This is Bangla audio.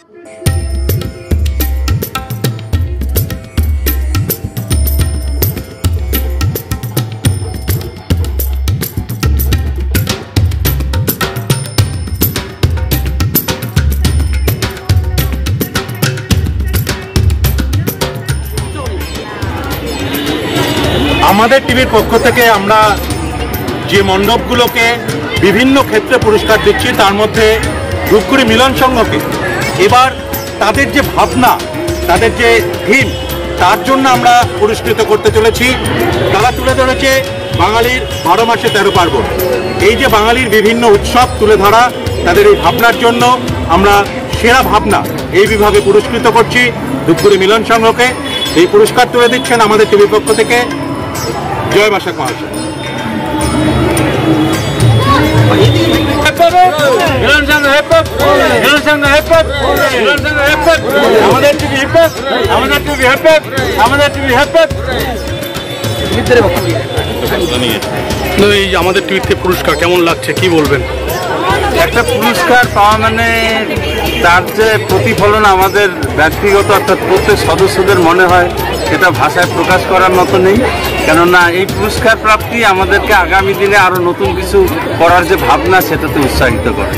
আমাদের টিভির পক্ষ থেকে আমরা যে মণ্ডপগুলোকে বিভিন্ন ক্ষেত্রে পুরস্কার দিচ্ছি, তার মধ্যে ধূপগুড়ি মিলন সংঘকে এবার তাদের যে ভাবনা, তাদের যে থিম, তার জন্য আমরা পুরস্কৃত করতে চলেছি। তারা তুলে ধরেছে বাঙালির 12 মাসে 13 পার্বণ। এই যে বাঙালির বিভিন্ন উৎসব তুলে ধরা, তাদের এই ভাবনার জন্য আমরা সেরা ভাবনা এই বিভাগে পুরস্কৃত করছি ধূপগুড়ি মিলন সংঘকে। এই পুরস্কার তুলে দিচ্ছেন আমাদের টিভির পক্ষ থেকে জয় বাসাক মহাশয়। আমাদের টিভিতে পুরস্কার কেমন লাগছে, কি বলবেন? একটা পুরস্কার পাওয়া মানে তার যে প্রতিফলন আমাদের ব্যক্তিগত অর্থাৎ প্রত্যেক সদস্যদের মনে হয়, সেটা ভাষায় প্রকাশ করার মতো নেই। কেননা এই পুরস্কার প্রাপ্তি আমাদেরকে আগামী দিনে আরো নতুন কিছু করার যে ভাবনা, সেটাতে উৎসাহিত করে।